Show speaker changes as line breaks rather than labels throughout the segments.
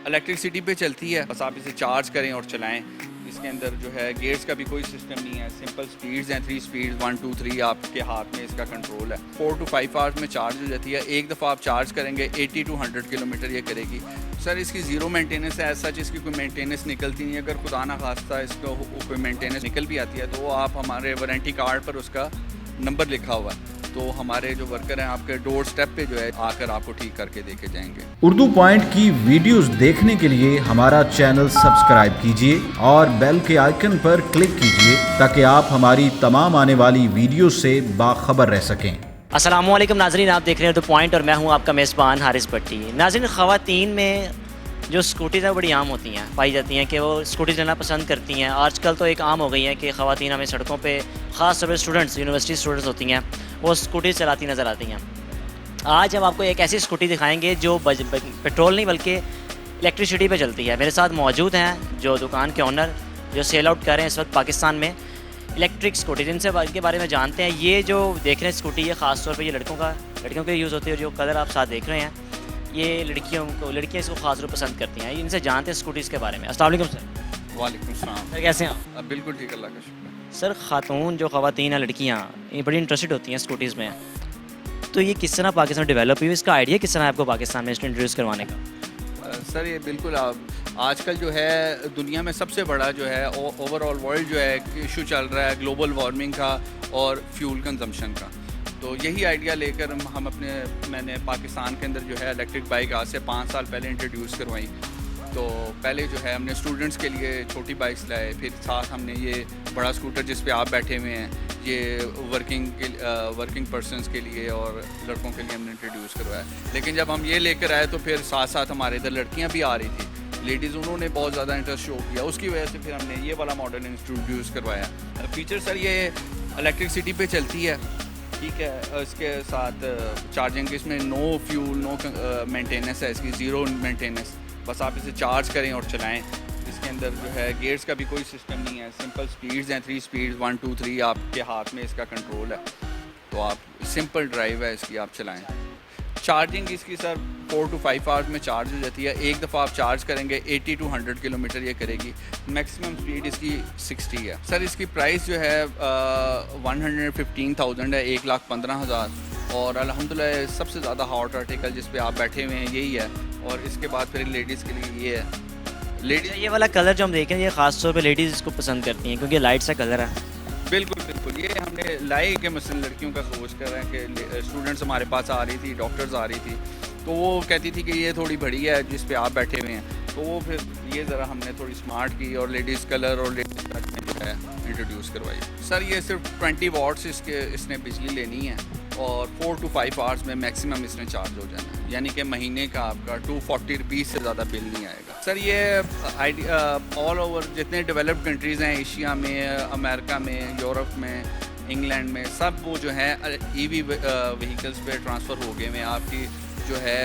Electricity पे चलती है, बस आप इसे चार्ज करें और चलाएं। इसके अंदर जो है गेयर्स का भी कोई सिस्टम नहीं है, सिंपल स्पीड्स हैं, 3 स्पीड 1 2 3 आपके हाथ में इसका कंट्रोल है। 4 to 5 आवर्स में चार्ज हो जाती है। एक दफ़ा आप चार्ज करेंगे 80 to 100 किलोमीटर ये करेगी। सर इसकी ज़ीरो मेंटेनेंस है, ऐसा इसकी कोई मेंटेनेंस निकलती नहीं है। अगर खुदा ना खास्ता इसको कोई मेंटेनेंस निकल भी आती है तो वो आप हमारे वारंटी कार्ड पर उसका नंबर लिखा हुआ है, तो हमारे जो वर्कर हैं आपके डोर स्टेप पे जो है आकर आपको ठीक करके देके जाएंगे।
उर्दू पॉइंट की वीडियोस देखने के लिए हमारा चैनल सब्सक्राइब कीजिए और बेल के आइकन पर क्लिक कीजिए ताकि आप हमारी तमाम आने वाली वीडियो से बाखबर रह सकें।
अस्सलामुअलैकुम नाज़रीन, आप देख रहे हैं उर्दू पॉइंट और मैं हूं आपका मेज़बान हारिस भट्टी। नाज़रीन, ख़वातीन में जो स्कूटीज़ हैं बड़ी आम होती हैं, पाई जाती हैं कि वो स्कूटीज़ लेना पसंद करती हैं। आजकल तो एक आम हो गई है कि ख़वातीन हमें सड़कों पे ख़ास तौर पर स्टूडेंट्स, यूनिवर्सिटी स्टूडेंट्स होती हैं, वो स्कूटी चलाती नज़र आती हैं। आज हम आपको एक ऐसी स्कूटी दिखाएंगे जो पेट्रोल नहीं बल्कि इलेक्ट्रिसिटी पे चलती है। मेरे साथ मौजूद हैं जो दुकान के ओनर जो सेल आउट कर रहे हैं इस वक्त पाकिस्तान में इलेक्ट्रिक स्कूटी, जिनसे इनके बारे में जानते हैं। ये जो देख रहे हैं स्कूटी, ये ख़ास तौर पे ये लड़कियों के यूज़ होती है। जो कलर आप साथ देख रहे हैं ये लड़कियाँ इसको ख़ास तौर पसंद करती हैं। इनसे जानते हैं स्कूटीज़ के बारे में। अस्सलाम वालेकुम सर।
वालेकुम सलाम
सर, कैसे हैं आप?
बिल्कुल ठीक, अल्लाह का शुक्र।
सर, ख़ातून जो ख़वातीन हैं, लड़कियाँ, ये बड़ी इंटरेस्टेड होती हैं स्कूटीज़ में, तो ये किस तरह पाकिस्तान में डेवलप हुई, इसका आइडिया किस तरह है आपको पाकिस्तान में इसको इंट्रोड्यूस करवाने का?
सर ये बिल्कुल आजकल जो है दुनिया में सबसे बड़ा जो है ओवरऑल वर्ल्ड जो है इशू चल रहा है ग्लोबल वार्मिंग का और फ्यूल कंजम्पशन का। तो यही आइडिया लेकर मैंने पाकिस्तान के अंदर जो है इलेक्ट्रिक बाइक आज से 5 साल पहले इंट्रोड्यूस करवाई। तो पहले जो है हमने स्टूडेंट्स के लिए छोटी बाइक्स लाए, फिर साथ हमने ये बड़ा स्कूटर जिस पे आप बैठे हुए हैं ये वर्किंग पर्सनस के लिए और लड़कों के लिए हमने इंट्रोड्यूस करवाया। लेकिन जब हम ये लेकर आए तो फिर साथ साथ हमारे इधर लड़कियां भी आ रही थी, लेडीज़, उन्होंने बहुत ज़्यादा इंटरेस्ट शो किया। उसकी वजह से फिर हमने ये वाला मॉडल इंट्रोड्यूस करवाया। फीचर सर ये इलेक्ट्रिसिटी पे चलती है, ठीक है। इसके साथ चार्जिंग, इसमें नो फ्यूल नो मेंटेनेंस है, इसकी ज़ीरो मेंटेनेंस, बस आप इसे चार्ज करें और चलाएं। इसके अंदर जो है गेयर्स का भी कोई सिस्टम नहीं है, सिंपल स्पीड्स हैं, 3 स्पीड 1 2 3 आपके हाथ में इसका कंट्रोल है। तो आप सिंपल ड्राइव है इसकी, आप चलाएं। चार्जिंग इसकी सर 4 to 5 आवर्स में चार्ज हो जाती है। एक दफ़ा आप चार्ज करेंगे 80 to 100 किलोमीटर ये करेगी। मैक्सिमम स्पीड इसकी 60 है। सर इसकी प्राइस जो है 115,000 है, 1,15,000। और अल्हम्दुलिल्लाह सबसे ज़्यादा हॉट आर्टिकल जिस पे आप बैठे हुए हैं यही है। और इसके बाद फिर लेडीज़ के लिए ये है। लेडीज़
ये वाला कलर जो हम देखें ये ख़ास तौर पे लेडीज़ इसको पसंद करती हैं क्योंकि लाइट सा कलर है।
बिल्कुल बिल्कुल, ये हमने लाए कि मसलन लड़कियों का सोच कर रहे हैं कि स्टूडेंट्स हमारे पास आ रही थी, डॉक्टर्स आ रही थी, तो वो कहती थी कि ये थोड़ी बड़ी है जिस पे आप बैठे हुए हैं। तो वो फिर ये ज़रा हमने थोड़ी स्मार्ट की और लेडीज़ कलर और लेडीज़ टच में जो है इंट्रोड्यूस करवाई। सर ये सिर्फ 20 वाट्स इसने बिजली लेनी है और 4 to 5 आवर्स में मैक्सिमम इसने चार्ज हो जाना है, यानी कि महीने का आपका 240 रुपीज़ से ज़्यादा बिल नहीं आएगा। सर ये ऑल ओवर जितने डेवलप्ड कंट्रीज़ हैं, एशिया में, अमेरिका में, यूरोप में, इंग्लैंड में, सब वो जो है EV व्हीकल्स पे ट्रांसफ़र हो गए हैं। आपकी जो है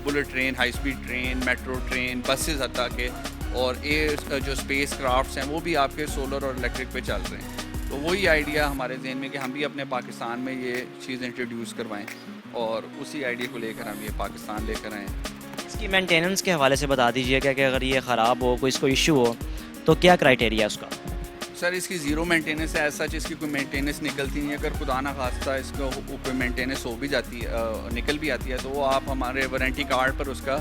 bullet train, high speed train, metro train, buses हत्ता के, और एयर जो स्पेस क्राफ्ट्स हैं वो भी आपके सोलर और इलेक्ट्रिक पे चल रहे हैं। तो वही आइडिया हमारे जहन में कि हम भी अपने पाकिस्तान में ये चीज़ इंट्रोड्यूस करवाएं और उसी आइडिया को लेकर हम ये पाकिस्तान लेकर आएँ।
इसकी मेंटेनेंस के हवाले से बता दीजिएगा कि अगर ये ख़राब हो, कोई इसको इशू हो तो क्या क्राइटेरिया है उसका?
सर इसकी ज़ीरो मेंटेनेंस है, ऐसा इसकी कोई मेंटेनेंस निकलती नहीं है। अगर खुदा ना खास्ता इसको कोई मेंटेनेंस हो भी जाती है, निकल भी आती है, तो वो आप हमारे वारंटी कार्ड पर उसका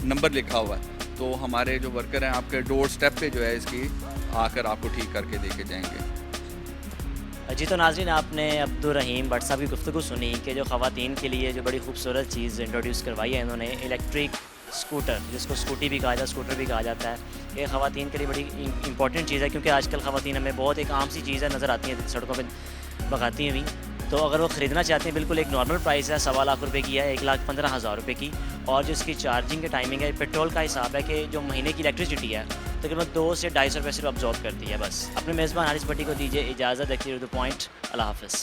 नंबर लिखा हुआ है, तो हमारे जो वर्कर हैं आपके डोर स्टेप पे जो है इसकी आकर आपको ठीक करके देके जाएंगे।
जी, तो नाज़रीन, आपने अब्दुल रहीम भट्ट साहब की गुफ्तगू सुनी कि जो ख़वातीन के लिए जो बड़ी खूबसूरत चीज़ इंट्रोड्यूस करवाई है इन्होंने, इलेक्ट्रिक स्कूटर, जिसको स्कूटी भी कहा जाता है, स्कूटर भी कहा जाता है। ये ख़वातीन के लिए बड़ी इंपॉर्टेंट चीज़ है क्योंकि आजकल ख़वातीन हमें बहुत एक आम सी चीज़ है नज़र आती हैं सड़कों पर भगाती हुई। तो अगर वो ख़रीदना चाहते हैं, बिल्कुल एक नॉर्मल प्राइस है, 1.25 लाख रुपये की है, 1,15,000 रुपये की। और जो इसकी चार्जिंग की टाइमिंग है, पेट्रोल का हिसाब है कि जो महीने की इलेक्ट्रिसिटी है तकरीबन 2 से 250 रुपये सिर्फ अब्जॉर्ब करती है। बस अपने मेज़बान हारिस भट्टी को दीजिए इजाज़त। देखिए उर्दू पॉइंट। अल्लाह हाफ़िज़।